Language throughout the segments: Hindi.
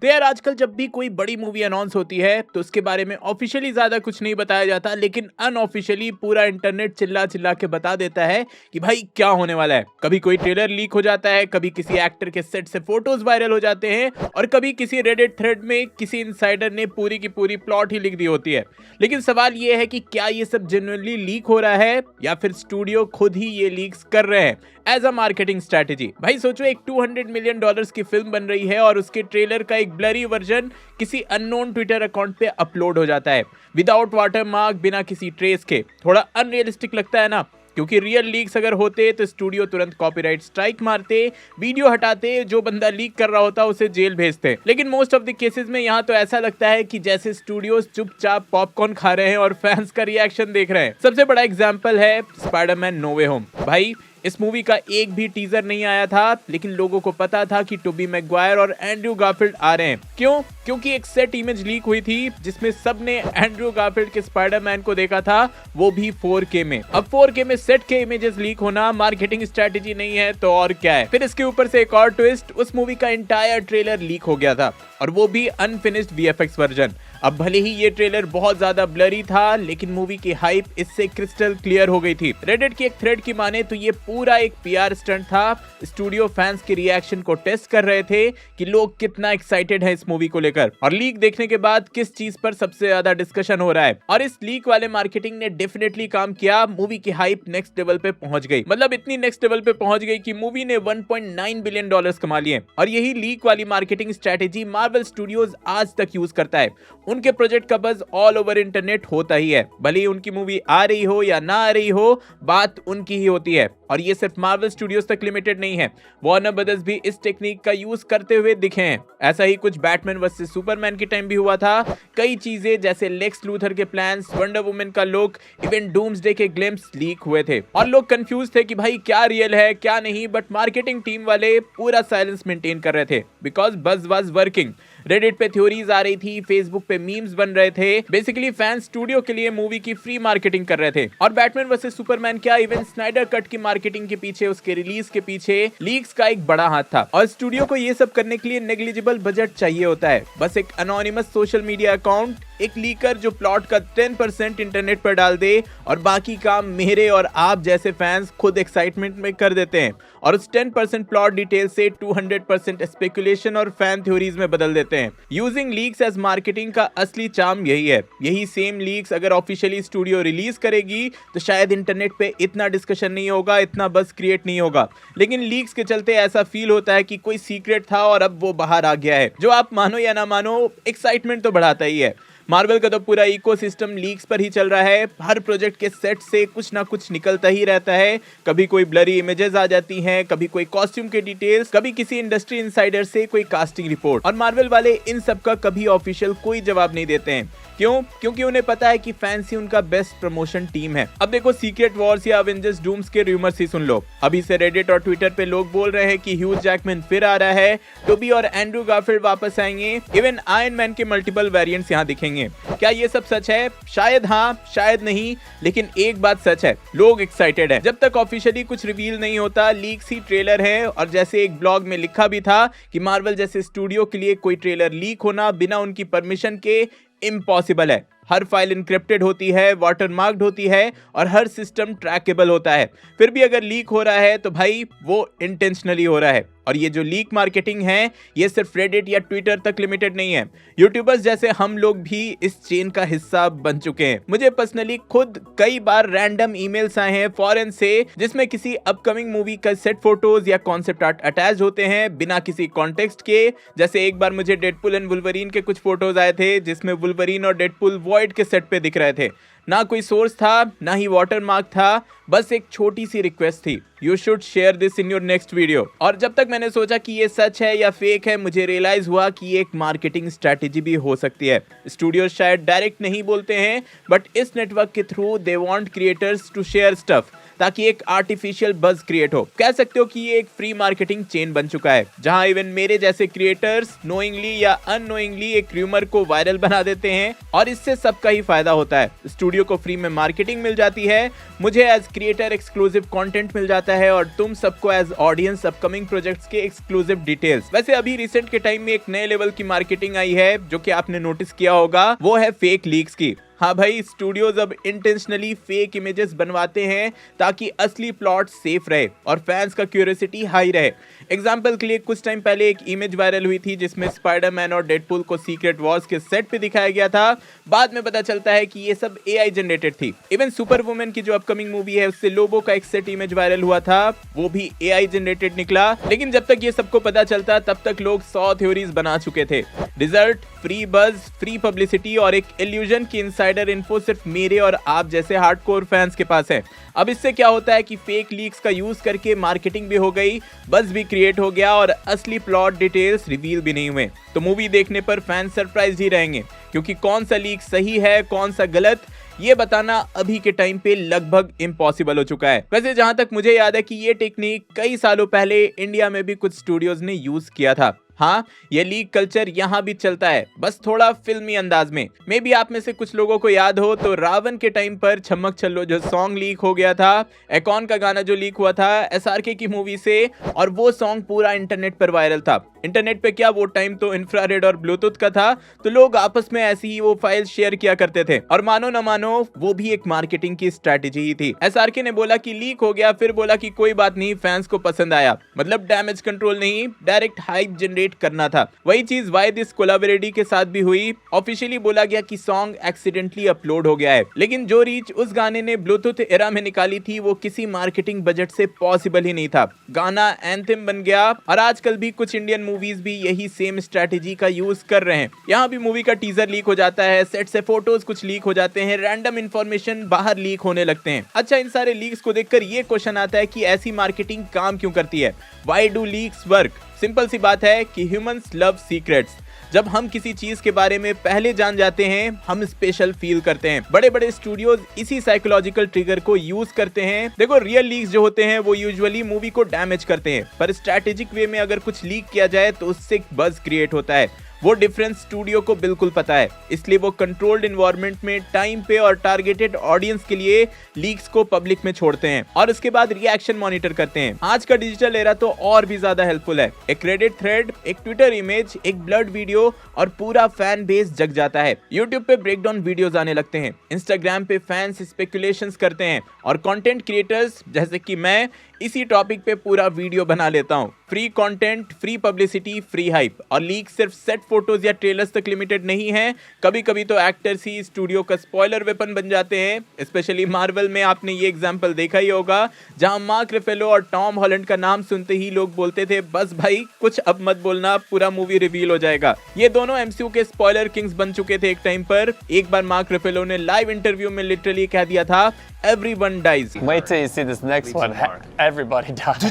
तो यार आजकल जब भी कोई बड़ी मूवी अनाउंस होती है तो उसके बारे में ऑफिशियली ज्यादा कुछ नहीं बताया जाता, लेकिन अनऑफिशियली पूरा इंटरनेट चिल्ला चिल्ला के बता देता है कि भाई क्या होने वाला है। कभी कोई ट्रेलर लीक हो जाता है, कभी किसी एक्टर के सेट से फोटोज वायरल हो जाते हैं, और कभी किसी रेडिट थ्रेड में किसी इनसाइडर ने पूरी की पूरी प्लॉट ही लिख दी होती है। लेकिन सवाल ये है कि क्या ये सब जेन्युइनली लीक हो रहा है या फिर स्टूडियो खुद ही ये लीक्स कर रहे हैं एज अ मार्केटिंग स्ट्रेटेजी। भाई सोचो, एक $200 मिलियन की फिल्म बन रही है और उसके ट्रेलर का एक ब्लरी वर्जन किसी अननोन ट्विटर अकाउंट पे अपलोड हो जाता है विदाउट वाटरमार्क, बिना किसी ट्रेस के। थोड़ा अनरियलिस्टिक लगता है ना, क्योंकि रियल लीक्स अगर होते तो स्टूडियो तुरंत कॉपीराइट स्ट्राइक मारते, वीडियो हटाते, जो बंदा लीक कर रहा होता उसे जेल भेजते। लेकिन मोस्ट ऑफ द केसेस में यहाँ तो ऐसा लगता है कि जैसे स्टूडियोज चुपचाप पॉपकॉर्न खा रहे हैं और फैंस का रिएक्शन देख रहे हैं। सबसे बड़ा एग्जांपल है स्पाइडरमैन नो वे होम। भाई इस मूवी का एक भी टीजर नहीं आया था, लेकिन लोगों को पता था कि टोबी मैगवायर और एंड्रयू गारफील्ड आ रहे हैं। क्यों? क्योंकि एक सेट इमेज लीक हुई थी जिसमें सबने एंड्रयू गारफील्ड के स्पाइडरमैन को देखा था, वो भी 4K में। अब 4K में सेट के इमेजेस लीक होना मार्केटिंग स्ट्रेटेजी नहीं है तो और क्या है। फिर इसके ऊपर से एक और ट्विस्ट, उस मूवी का एंटायर ट्रेलर लीक हो गया था, और वो भी अनफिनिश्ड VFX वर्जन। अब भले ही ये ट्रेलर बहुत ज्यादा ब्लरी था, लेकिन मूवी की हाइप इससे क्रिस्टल क्लियर हो गई थी। रेडिट की एक थ्रेड की माने तो ये पूरा एक PR स्टंट था। स्टूडियो फैंस के रिएक्शन को टेस्ट कर रहे थे कि लोग कितना एक्साइटेड हैं इस मूवी को लेकर, और लीक देखने के बाद किस चीज पर सबसे ज्यादा डिस्कशन हो रहा है। और इस लीक वाले मार्केटिंग ने डेफिनेटली काम किया। मूवी की हाइप नेक्स्ट लेवल पे पहुंच गई, मतलब इतनी नेक्स्ट लेवल पे पहुंच गई कि मूवी ने $1.9 बिलियन कमा लिए। और यही लीक वाली मार्केटिंग स्ट्रेटेजी मार्वल स्टूडियोज आज तक यूज करता है। उनके प्रोजेक्ट का बज़ ऑल ओवर इंटरनेट होता ही है, भले ही उनकी मूवी आ रही हो या ना आ रही हो, बात उनकी ही होती है। और ये सिर्फ मार्वल स्टूडियोज तक लिमिटेड नहीं है, वार्नर ब्रदर्स भी इस टेक्निक का यूज करते हुए दिखे हैं। ऐसा ही कुछ बैटमैन वर्सेस सुपरमैन के टाइम भी हुआ था। कई चीजें जैसे लेक्स लूथर के प्लान्स, वंडर वुमन का लुक, इवन डूम्सडे के ग्लिम्स लीक हुए थे, और लोग कंफ्यूज थे कि भाई क्या रियल है क्या नहीं। बट मार्केटिंग टीम वाले पूरा साइलेंस मेंटेन कर रहे थे, because buzz was working. Reddit पे थ्योरीज आ रही थी, फेसबुक पे मीम्स बन रहे थे। बेसिकली फैंस स्टूडियो के लिए मूवी की फ्री मार्केटिंग कर रहे थे। और बैटमैन वर्सेस सुपरमैन क्या, इवन स्नाइडर कट की मार्केटिंग के पीछे, उसके रिलीज के पीछे लीक्स का एक बड़ा हाथ था। और स्टूडियो को ये सब करने के लिए नेग्लिजिबल बजट चाहिए होता है, बस एक अनोनिमस सोशल मीडिया अकाउंट, एक लीकर जो प्लॉट का 10% इंटरनेट पर डाल दे, और बाकी काम मेरे और आप जैसे फैंस खुद एक्साइटमेंट में कर देते हैं, और उस 10% प्लॉट डिटेल से 200% स्पेकुलेशन और फैन थ्योरीज में बदल देते हैं। यूजिंग लीक्स एज मार्केटिंग का असली चार्म यही है। यही सेम लीक्स अगर ऑफिशियली स्टूडियो रिलीज करेगी तो शायद इंटरनेट पे इतना डिस्कशन नहीं होगा, इतना बस क्रिएट नहीं होगा। लेकिन लीक्स के चलते ऐसा फील होता है कि कोई सीक्रेट था और अब वो बाहर आ गया है, जो आप मानो या ना मानो एक्साइटमेंट तो बढ़ाता ही है। मार्वल का तो पूरा इकोसिस्टम लीक्स पर ही चल रहा है। हर प्रोजेक्ट के सेट से कुछ ना कुछ निकलता ही रहता है। कभी कोई ब्लरी इमेजेस आ जाती हैं, कभी कोई कॉस्ट्यूम के डिटेल्स, कभी किसी इंडस्ट्री इनसाइडर से कोई कास्टिंग रिपोर्ट। और मार्वल वाले इन सब का कभी ऑफिशियल कोई जवाब नहीं देते हैं। क्यों? क्योंकि उन्हें पता है कि फैंस ही उनका बेस्ट प्रमोशन टीम है। अब देखो, सीक्रेट वॉर्स या अवेंजर्स डूम्स के रूमर्स ही सुन लो। अभी से रेडिट और ट्विटर पे लोग बोल रहे हैं कि ह्यूज जैकमैन फिर आ रहा है, टोबी और एंड्रयू गारफील्ड वापस आएंगे, इवन आयरन मैन के मल्टीपल वेरिएंट्स यहाँ दिखेंगे। क्या ये सब सच है? शायद हाँ, शायद नहीं, लेकिन एक बात सच है, लोग एक्साइटेड हैं। जब तक ऑफिशियली कुछ रिवील नहीं होता, लीक्स ही ट्रेलर है। और जैसे एक ब्लॉग में लिखा भी था कि मार्वल जैसे स्टूडियो के लिए कोई ट्रेलर लीक होना बिना उनकी परमिशन के इम्पॉसिबल है। हर फाइल इनक्रिप्टेड होती है, वाटरमार्क्ड होती है, और हर सिस्टम ट्रैकेबल होता है। फिर भी अगर लीक हो रहा है तो भाई वो इंटेंशनली हो रहा है। और ये जो लीक मार्केटिंग है, ये सिर्फ रेडिट या ट्विटर तक लिमिटेड नहीं है। यूट्यूबर्स जैसे हम लोग भी इस चेन का हिस्सा बन चुके हैं। मुझे पर्सनली खुद कई बार रैंडम ईमेल्स आए हैं फॉरेन से, जिसमें किसी अपकमिंग मूवी का सेट फोटोज या कॉन्सेप्ट आर्ट अटैच होते हैं बिना किसी कॉन्टेक्स्ट के। जैसे एक बार मुझे डेडपुल एंड वुल्वरीन के कुछ फोटोज आए थे, जिसमें वुल्वरीन और डेडपुल वॉइड के सेट पे दिख रहे थे। ना कोई सोर्स था, ना ही वाटरमार्क था, बस एक छोटी सी रिक्वेस्ट थी, you should share this in your next video. और जब तक मैंने सोचा कि ये सच है या फेक है, मुझे रियलाइज हुआ कि ये एक मार्केटिंग स्ट्रेटेजी भी हो सकती है। स्टूडियो शायद डायरेक्ट नहीं बोलते हैं, बट इस नेटवर्क के through they want creators to share stuff, ताकि एक आर्टिफिशियल बज क्रिएट हो। कह सकते हो कि ये एक फ्री मार्केटिंग चेन बन चुका है, जहां इवन मेरे जैसे क्रिएटर्स नोइंगली या अननोइंगली एक रूमर को वायरल बना देते हैं, और इससे सबका ही फायदा होता है। स्टूडियो को फ्री में मार्केटिंग मिल जाती है, मुझे एज क्रिएटर एक्सक्लूसिव कंटेंट मिल जाता जाता है और तुम सबको एज ऑडियंस अपकमिंग प्रोजेक्ट्स के एक्सक्लूसिव डिटेल्स। वैसे अभी रिसेंट के टाइम में एक नए लेवल की मार्केटिंग आई है जो कि आपने नोटिस किया होगा, वो है फेक लीक्स की। हाँ भाई, स्टूडियोज अब इंटेंशनली फेक इमेजेस बनवाते हैं ताकि असली प्लॉट सेफ रहे और फैंस का क्यूरियोसिटी हाई रहे। एग्जाम्पल के लिए कुछ टाइम पहले एक इमेज वायरल हुई थी जिसमें स्पाइडरमैन और डेडपूल को सीक्रेट वॉर्स के सेट पे दिखाया गया था। बाद में पता चलता है कि ये सब एआई जनरेटेड थी। इवन सुपर वुमेन की जो अपकमिंग मूवी है उससे लोबो का एक सेट इमेज वायरल हुआ था, वो भी एआई जनरेटेड निकला। लेकिन जब तक ये सबको पता चलता तब तक लोग 100 थ्योरीज बना चुके थे। रिजल्ट, फ्री बज, फ्री पब्लिसिटी और एक इल्यूजन की इनसाइडर इन्फो सिर्फ मेरे और आप जैसे हार्डकोर फैंस के पास है। अब इससे क्या होता है कि फेक लीक्स का यूज करके मार्केटिंग भी हो गई, बज भी क्रिएट हो गया और असली प्लॉट डिटेल्स रिवील भी नहीं हुए। तो मूवी देखने पर फैंस सरप्राइज ही रहेंगे, क्योंकि कौन सा लीक सही है कौन सा गलत, ये बताना अभी के टाइम पे लगभग इम्पॉसिबल हो चुका है। वैसे जहां तक मुझे याद है कि ये टेक्निक कई सालों पहले इंडिया में भी कुछ स्टूडियोज ने यूज किया था। हाँ, ये लीक कल्चर यहाँ भी चलता है, बस थोड़ा फिल्मी अंदाज में। मे बी आप में से कुछ लोगों को याद हो तो रावण के टाइम पर छमक छल्लो जो सॉन्ग लीक हो गया था, एकॉन का गाना जो लीक हुआ था एसआरके की मूवी से, और वो सॉन्ग पूरा इंटरनेट पर वायरल था। इंटरनेट पे क्या, वो टाइम तो इंफ्रारेड और ब्लूटूथ का था, तो लोग आपस में ऐसी ही वो फाइल शेयर किया करते थे। और मानो न मानो वो भी एक मार्केटिंग की स्ट्रैटेजी ही थी। एसआरके ने बोला कि लीक हो गया, फिर बोला कि कोई बात नहीं, फैंस को पसंद आया। मतलब डैमेज कंट्रोल नहीं, डायरेक्ट हाइप जनरेट करना था। वही चीज वाई दिस कोलाबोरेटी के साथ भी हुई। ऑफिशियली बोला गया कि सॉन्ग एक्सीडेंटली अपलोड हो गया है, लेकिन जो रीच उस गाने ने ब्लूटूथ एरा में निकाली थी वो किसी मार्केटिंग बजट से पॉसिबल ही नहीं था। गाना एंथम बन गया और आजकल भी कुछ इंडियन मूवीज भी यही सेम स्ट्रैटेजी का यूज कर रहे हैं। यहाँ भी मूवी का टीजर लीक हो जाता है, सेट से फोटोज कुछ लीक हो जाते हैं, रैंडम इंफॉर्मेशन बाहर लीक होने लगते हैं। अच्छा, इन सारे लीक्स को देखकर ये क्वेश्चन आता है कि ऐसी मार्केटिंग काम क्यों करती है? Why do leaks work? Simple सी बात है कि ह्यूमंस लव सीक्रेट्स। जब हम किसी चीज के बारे में पहले जान जाते हैं हम स्पेशल फील करते हैं। बड़े बड़े स्टूडियोज इसी साइकोलॉजिकल ट्रिगर को यूज करते हैं। देखो, रियल लीक्स जो होते हैं वो यूजुअली मूवी को डैमेज करते हैं, पर स्ट्रैटेजिक वे में अगर कुछ लीक किया जाए तो उससे बज क्रिएट होता है। वो डिफरेंस स्टूडियो को बिल्कुल पता है, इसलिए वो कंट्रोल्ड एनवायरनमेंट में टाइम पे और टारगेटेड ऑडियंस के लिए लीक्स को पब्लिक में छोड़ते हैं और उसके बाद रिएक्शन मॉनिटर करते हैं। आज का डिजिटल एरा तो और भी ज्यादा हेल्पफुल है। एक रेडिट थ्रेड, एक ट्विटर इमेज, एक ब्लड वीडियो और पूरा फैन बेस जग जाता है। यूट्यूब पे ब्रेकडाउन वीडियोस आने लगते हैं, इंस्टाग्राम पे फैंस स्पेकुलेशंस करते हैं और कंटेंट क्रिएटर्स जैसे कि मैं इसी टॉपिक पे पूरा वीडियो बना लेता हूँ। Free content, free publicity, free hype. और लीक सिर्फ सेट फोटोज या ट्रेलर्स तक लिमिटेड नहीं है, कभी कभी तो एक्टर्स ही स्टूडियो का स्पॉइलर वेपन बन जाते हैं। स्पेशली मार्वल में आपने ये एग्जांपल देखा ही होगा, जहां मार्क रेफेलो और टॉम हॉलैंड का नाम सुनते ही लोग बोलते थे बस भाई कुछ अब मत बोलना, पूरा मूवी रिवील हो जाएगा। ये दोनों एमसीयू के स्पॉइलर किंग्स बन चुके थे एक टाइम पर। एक बार मार्क रेफेलो ने लाइव इंटरव्यू में लिटरली कह दिया था everyone dies. Wait till you see this next one. Everybody dies.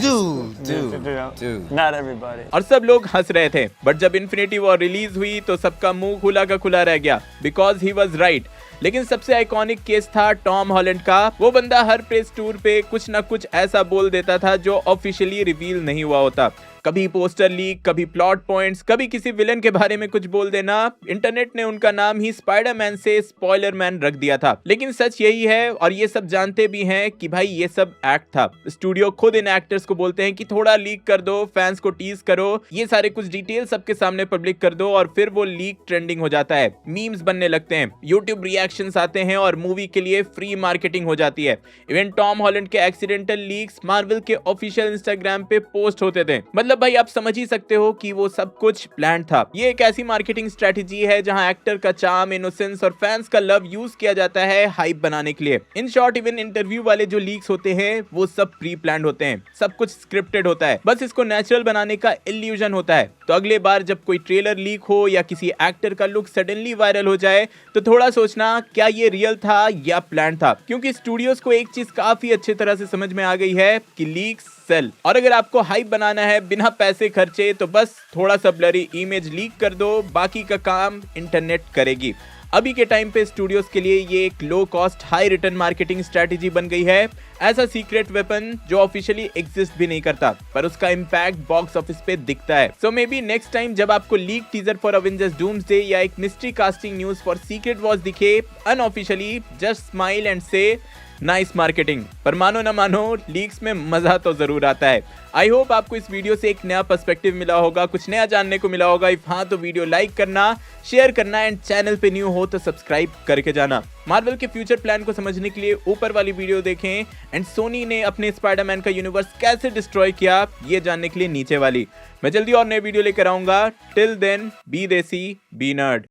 Not everybody. और सब लोग हंस रहे थे, बट जब इन्फिनिटी वॉर रिलीज हुई तो सबका मुंह खुला का खुला रह गया, बिकॉज ही वॉज राइट। लेकिन सबसे आइकॉनिक केस था टॉम हॉलैंड का। वो बंदा हर प्रेस टूर पे कुछ ना कुछ ऐसा बोल देता था जो ऑफिशियली रिवील नहीं हुआ होता। कभी पोस्टर लीक, कभी प्लॉट पॉइंट्स, कभी किसी विलन के बारे में कुछ बोल देना। इंटरनेट ने उनका नाम ही स्पाइडरमैन से स्पॉइलर मैन रख दिया था। लेकिन सच यही है और ये सब जानते भी हैं कि भाई ये सब एक्ट था। स्टूडियो खुद इन एक्टर्स को बोलते हैं कि थोड़ा लीक कर दो, फैंस को टीज करो, ये सारे कुछ डिटेल सबके सामने पब्लिक कर दो और फिर वो लीक ट्रेंडिंग हो जाता है, मीम्स बनने लगते हैं, यूट्यूब रिएक्शंस आते हैं और मूवी के लिए फ्री मार्केटिंग हो जाती है। इवन टॉम हॉलैंड के एक्सीडेंटल लीक्स मार्वल के ऑफिशियल इंस्टाग्राम पे पोस्ट होते थे। मतलब भाई आप समझ ही सकते हो कि वो सब कुछ प्लान था। ये एक ऐसी मार्केटिंग स्ट्रेटजी है जहां एक्टर का चार्म, इनोसेंस और फैंस का लव यूज किया जाता है हाइप बनाने के लिए। इन शॉर्ट, इवन इंटरव्यू वाले जो लीक्स होते हैं वो सब प्री प्लान्ड होते हैं, सब कुछ स्क्रिप्टेड होता है, बस इसको नेचुरल बनाने का इल्यूजन होता है। तो अगले बार जब कोई ट्रेलर लीक हो या किसी एक्टर का लुक सडनली वायरल हो जाए तो थोड़ा सोचना क्या ये रियल था या प्लान था, क्योंकि स्टूडियोज को एक चीज काफी अच्छी तरह से समझ में आ गई है कि लीक्स सेल। और अगर आपको हाइप बनाना है बिना पैसे खर्चे तो बस थोड़ा सा ब्लरी इमेज लीक कर दो, बाकी का काम इंटरनेट करेगी। अभी के टाइम पे स्टूडियोज के लिए ये एक low cost high return marketing strategy बन गई है। ऐसा सीक्रेट वेपन जो ऑफिशियली एग्जिस्ट भी नहीं करता पर उसका इंपैक्ट बॉक्स ऑफिस पे दिखता है। सो मे बी नेक्स्ट टाइम जब आपको leak teaser for Avengers doomsday या एक mystery casting news for secret Wars दिखे अनऑफिशियली, जस्ट स्माइल एंड से नाइस मार्केटिंग। पर मानो ना मानो, लीक्स में मजा तो जरूर आता है। आई होप आपको इस वीडियो से एक नया पर्सपेक्टिव मिला होगा, कुछ नया जानने को मिला होगा। इफ हाँ तो वीडियो लाइक करना, शेयर करना एंड चैनल पे न्यू हो तो सब्सक्राइब करके जाना। मार्वल के फ्यूचर प्लान को समझने के लिए ऊपर वाली वीडियो देखें एंड सोनी ने अपने स्पाइडरमैन का यूनिवर्स कैसे डिस्ट्रॉय किया ये जानने के लिए नीचे वाली। मैं जल्दी और नए वीडियो लेकर आऊंगा। टिल देन बी देसी बी नर्ड।